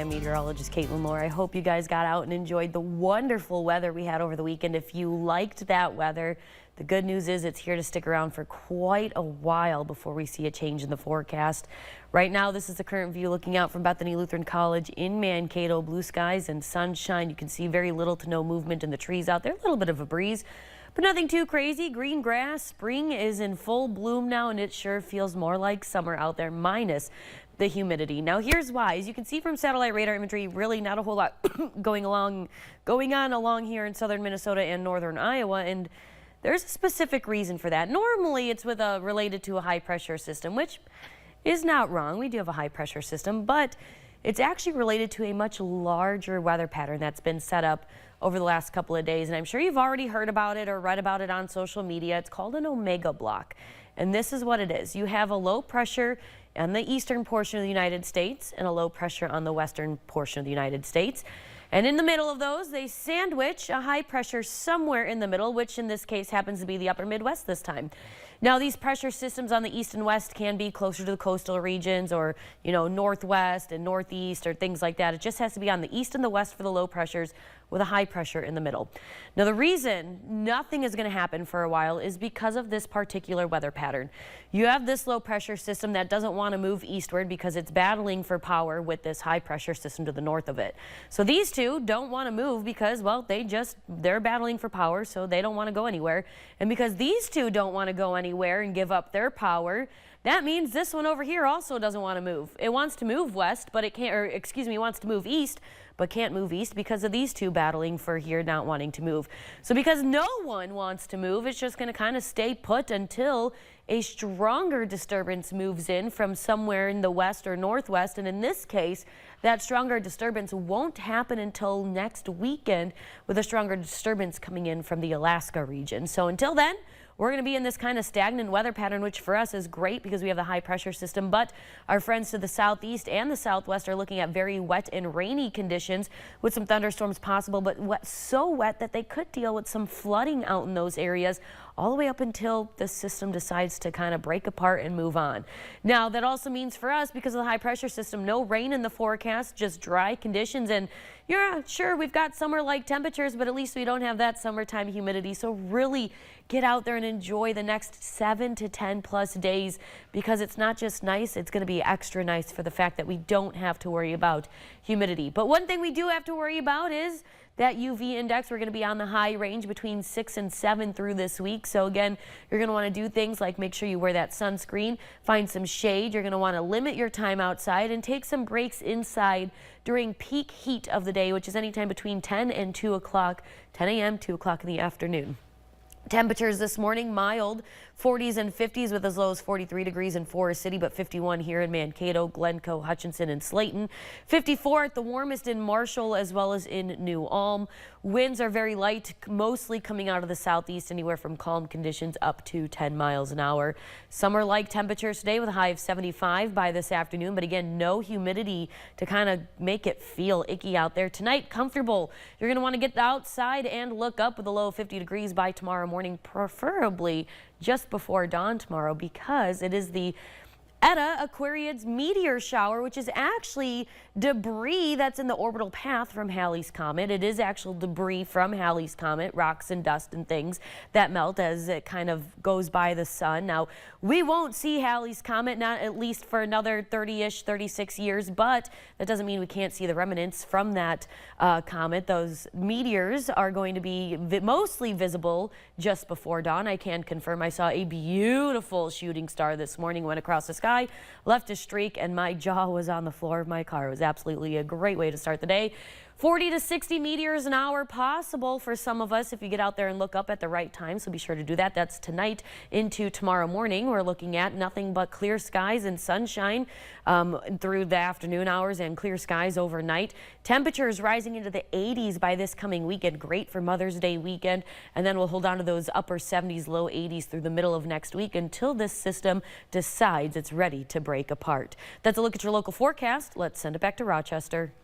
I'm Meteorologist Caitlyn Lorr. I hope you guys got out and enjoyed the wonderful weather we had over the weekend. If you liked that weather, the good news is it's here to stick around for quite a while before we see a change in the forecast. Right now, this is the current view looking out from Bethany Lutheran College in Mankato. Blue skies and sunshine. You can see very little to no movement in the trees out there. A little bit of a breeze, but nothing too crazy. Green grass. Spring is in full bloom now, and it sure feels more like summer out there, minus the humidity. Now here's why. As you can see from satellite radar imagery, really not a whole lot going on along here in southern Minnesota and northern Iowa, and there's a specific reason for that. Normally it's related to a high pressure system, which is not wrong. We do have a high pressure system, but it's actually related to a much larger weather pattern that's been set up over the last couple of days, and I'm sure you've already heard about it or read about it on social media. It's called an omega block, and this is what it is. You have a low pressure on the eastern portion of the United States and a low pressure on the western portion of the United States. And in the middle of those, they sandwich a high pressure somewhere in the middle, which in this case happens to be the upper Midwest this time. Now, these pressure systems on the east and west can be closer to the coastal regions or, northwest and northeast or things like that. It just has to be on the east and the west for the low pressures with a high pressure in the middle. Now, the reason nothing is going to happen for a while is because of this particular weather pattern. You have this low pressure system that doesn't want to move eastward because it's battling for power with this high pressure system to the north of it. So these two don't want to move because, well, they're battling for power, so they don't want to go anywhere. And because these two don't want to go anywhere and give up their power, that means this one over here also doesn't want to move. It wants to move west, but it can't, it wants to move east, but can't move east because of these two battling for here not wanting to move. So because no one wants to move, it's just going to kind of stay put until a stronger disturbance moves in from somewhere in the west or northwest. And in this case, that stronger disturbance won't happen until next weekend, with a stronger disturbance coming in from the Alaska region. So until then, we're going to be in this kind of stagnant weather pattern, which for us is great because we have the high pressure system. But our friends to the southeast and the southwest are looking at very wet and rainy conditions with some thunderstorms possible, but so wet that they could deal with some flooding out in those areas all the way up until the system decides to kind of break apart and move on. Now, that also means for us, because of the high pressure system, no rain in the forecast, just dry conditions. And yeah, sure, we've got summer-like temperatures, but at least we don't have that summertime humidity. So really get out there and enjoy the next 7 to 10 plus days, because it's not just nice, it's going to be extra nice for the fact that we don't have to worry about humidity. But one thing we do have to worry about is that UV index. We're going to be on the high range between 6 and 7 through this week. So again, you're going to want to do things like make sure you wear that sunscreen, find some shade. You're going to want to limit your time outside and take some breaks inside during peak heat of the day, which is anytime between 10 and 2 o'clock, 10 a.m., 2 o'clock in the afternoon. Temperatures this morning, mild, 40s and 50s with as low as 43 degrees in Forest City, but 51 here in Mankato, Glencoe, Hutchinson, and Slayton. 54 at the warmest in Marshall as well as in New Ulm. Winds are very light, mostly coming out of the southeast, anywhere from calm conditions up to 10 miles an hour. Summer-like temperatures today with a high of 75 by this afternoon, but again, no humidity to kind of make it feel icky out there. Tonight, comfortable. You're going to want to get outside and look up with a low of 50 degrees by tomorrow morning, preferably just before dawn tomorrow, because it is the Eta Aquariid's meteor shower, which is actually debris that's in the orbital path from Halley's Comet. It is actual debris from Halley's Comet, rocks and dust and things that melt as it kind of goes by the sun. Now, we won't see Halley's Comet, not at least for another 30-ish, 36 years, but that doesn't mean we can't see the remnants from that comet. Those meteors are going to be mostly visible just before dawn. I can confirm I saw a beautiful shooting star this morning, went across the sky, left a streak, and my jaw was on the floor of my car. It was absolutely a great way to start the day. 40 to 60 meteors an hour possible for some of us if you get out there and look up at the right time, so be sure to do that. That's tonight into tomorrow morning. We're looking at nothing but clear skies and sunshine through the afternoon hours and clear skies overnight. Temperatures rising into the 80s by this coming weekend. Great for Mother's Day weekend, and then we'll hold on to those upper 70s, low 80s through the middle of next week until this system decides it's ready to break apart. That's a look at your local forecast. Let's send it back to Rochester.